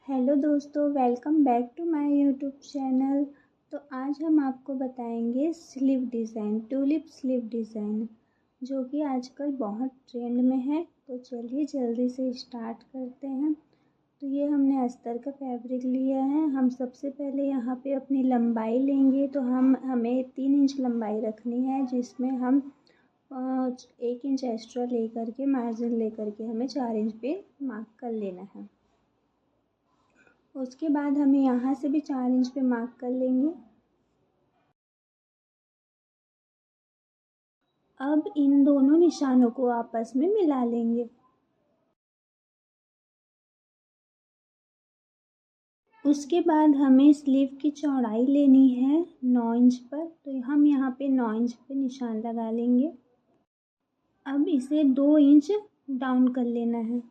Hello दोस्तों, welcome back to my YouTube channel. तो आज हम आपको बताएंगे sleeve design, tulip sleeve design, जो कि आजकल बहुत ट्रेंड में है। तो चलिए जल्दी से स्टार्ट करते हैं। तो ये हमने अस्तर का फैब्रिक लिया है। हम सबसे पहले यहाँ पे अपनी लंबाई लेंगे। तो हमें 3 इंच लंबाई रखनी है, जिसमें हम 1 इंच एक्स्ट्रा लेकर के मार्जिन लेकर के हमें 4 इंच पे मार्क कर लेना है। उसके बाद हमें यहाँ से भी 4 इंच पे मार्क कर लेंगे। अब इन दोनों निशानों को आपस में मिला लेंगे। उसके बाद हमें स्लीव की चौड़ाई लेनी है 9 इंच पर। तो हम यहाँ पे 9 इंच पे निशान लगा लेंगे। अब इसे 2 इंच डाउन कर लेना है।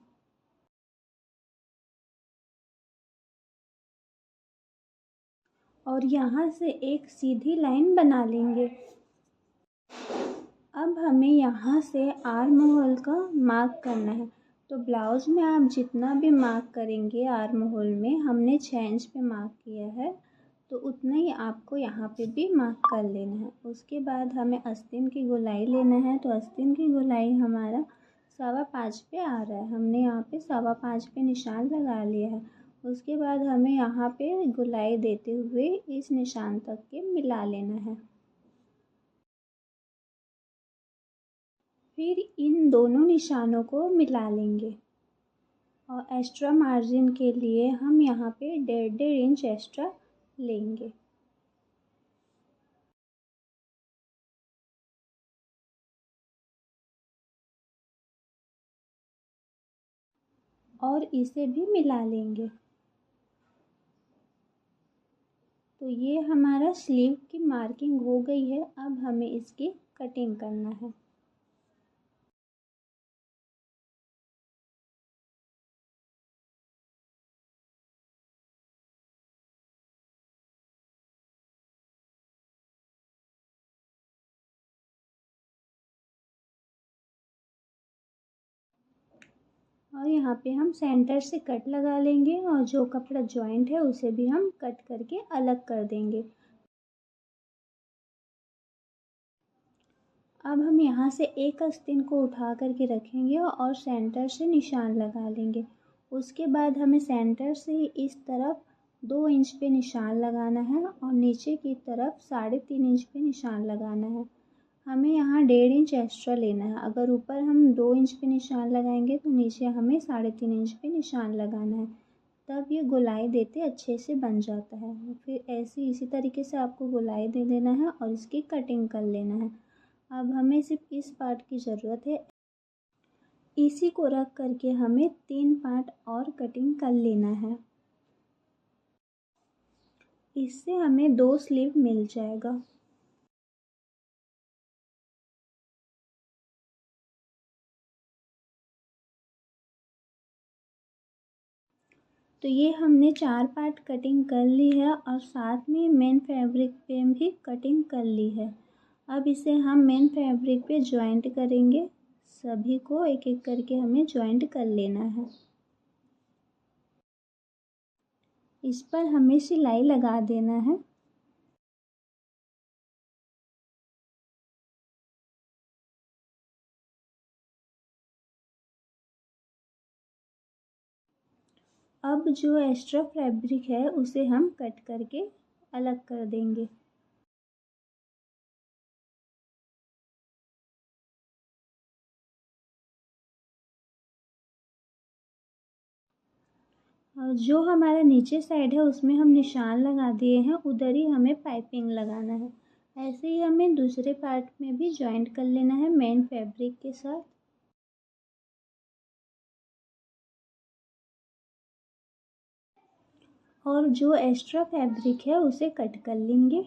और यहाँ से एक सीधी लाइन बना लेंगे। अब हमें यहाँ से आर्म होल का मार्क करना है। तो ब्लाउज़ में आप जितना भी मार्क करेंगे आर्म होल में, हमने 6 इंच पे मार्क किया है, तो उतना ही आपको यहाँ पे भी मार्क कर लेना है। उसके बाद हमें आस्तीन की गोलाई लेना है। तो आस्तीन की गोलाई हमारा 5.25 पे आ रहा है। हमने यहाँ पे 5.25 पे निशान लगा लिया है। उसके बाद हमें यहाँ पे गोलाई देते हुए इस निशान तक के मिला लेना है। फिर इन दोनों निशानों को मिला लेंगे। और एक्स्ट्रा मार्जिन के लिए हम यहाँ पे 1.5 इंच एक्स्ट्रा लेंगे। और इसे भी मिला लेंगे। तो ये हमारा स्लीव की मार्किंग हो गई है। अब हमें इसकी कटिंग करना है। और यहाँ पे हम सेंटर से कट लगा लेंगे और जो कपड़ा जॉइंट है उसे भी हम कट करके अलग कर देंगे। अब हम यहाँ से एक आस्तीन को उठा करके रखेंगे और सेंटर से निशान लगा लेंगे। उसके बाद हमें सेंटर से इस तरफ 2 इंच पे निशान लगाना है और नीचे की तरफ 3.5 इंच पे निशान लगाना है। हमें यहाँ 1.5 इंच एक्स्ट्रा लेना है। अगर ऊपर हम 2 इंच पे निशान लगाएंगे तो नीचे हमें 3.5 इंच पे निशान लगाना है। तब ये गोलाई देते अच्छे से बन जाता है। फिर इसी तरीके से आपको गोलाई दे देना है और इसकी कटिंग कर लेना है। अब हमें सिर्फ इस पार्ट की ज़रूरत है। इसी को रख करके हमें 3 पार्ट और कटिंग कर लेना है। इससे हमें 2 स्लीव मिल जाएगा। तो ये हमने 4 पार्ट कटिंग कर ली है और साथ में मेन फैब्रिक पे भी कटिंग कर ली है। अब इसे हम मेन फैब्रिक पे जॉइंट करेंगे। सभी को एक एक करके हमें जॉइंट कर लेना है। इस पर हमें सिलाई लगा देना है। अब जो एक्स्ट्रा फैब्रिक है उसे हम कट करके अलग कर देंगे। और जो हमारा नीचे साइड है उसमें हम निशान लगा दिए हैं, उधर ही हमें पाइपिंग लगाना है। ऐसे ही हमें दूसरे पार्ट में भी जॉइंट कर लेना है मेन फैब्रिक के साथ। और जो एक्स्ट्रा फैब्रिक है उसे कट कर लेंगे।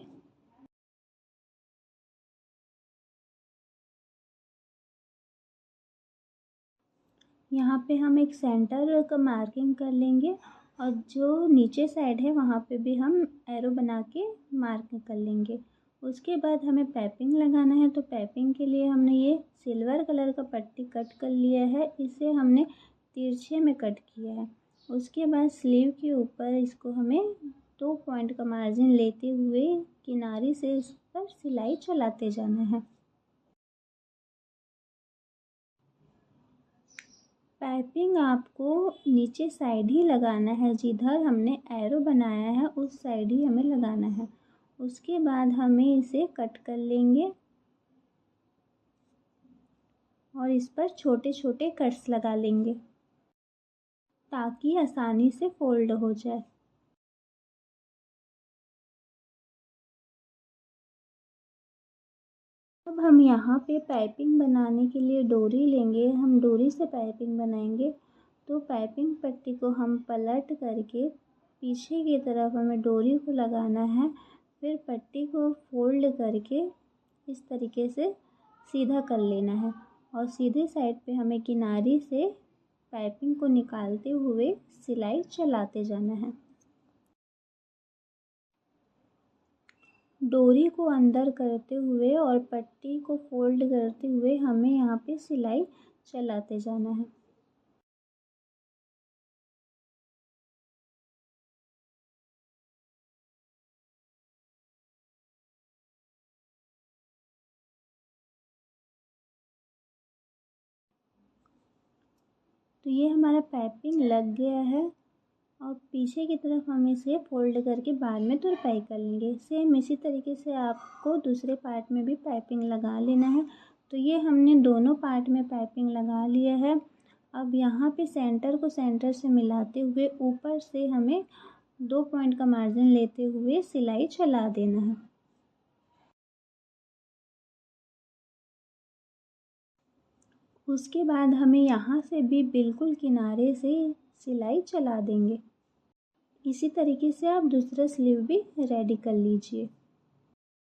यहाँ पे हम एक सेंटर का मार्किंग कर लेंगे और जो नीचे साइड है वहाँ पे भी हम एरो बना के मार्क कर लेंगे। उसके बाद हमें पाइपिंग लगाना है। तो पाइपिंग के लिए हमने ये सिल्वर कलर का पट्टी कट कर लिया है। इसे हमने तिरछे में कट किया है। उसके बाद स्लीव के ऊपर इसको हमें 2 पॉइंट का मार्जिन लेते हुए किनारे से इस पर सिलाई चलाते जाना है। पाइपिंग आपको नीचे साइड ही लगाना है, जिधर हमने एरो बनाया है उस साइड ही हमें लगाना है। उसके बाद हमें इसे कट कर लेंगे और इस पर छोटे छोटे कट्स लगा लेंगे ताकि आसानी से फोल्ड हो जाए। अब हम यहाँ पे पाइपिंग बनाने के लिए डोरी लेंगे। हम डोरी से पाइपिंग बनाएंगे। तो पाइपिंग पट्टी को हम पलट करके पीछे की तरफ हमें डोरी को लगाना है, फिर पट्टी को फोल्ड करके इस तरीके से सीधा कर लेना है और सीधे साइड पे हमें किनारे से पाइपिंग को निकालते हुए सिलाई चलाते जाना है। डोरी को अंदर करते हुए और पट्टी को फोल्ड करते हुए हमें यहाँ पे सिलाई चलाते जाना है। तो ये हमारा पाइपिंग लग गया है और पीछे की तरफ हम इसे फोल्ड करके बाद में तुरपाई कर लेंगे। सेम इसी तरीके से आपको दूसरे पार्ट में भी पाइपिंग लगा लेना है। तो ये हमने दोनों पार्ट में पाइपिंग लगा लिया है। अब यहाँ पे सेंटर को सेंटर से मिलाते हुए ऊपर से हमें 2 पॉइंट का मार्जिन लेते हुए सिलाई चला देना है। उसके बाद हमें यहाँ से भी बिल्कुल किनारे से सिलाई चला देंगे। इसी तरीके से आप दूसरा स्लीव भी रेडी कर लीजिए।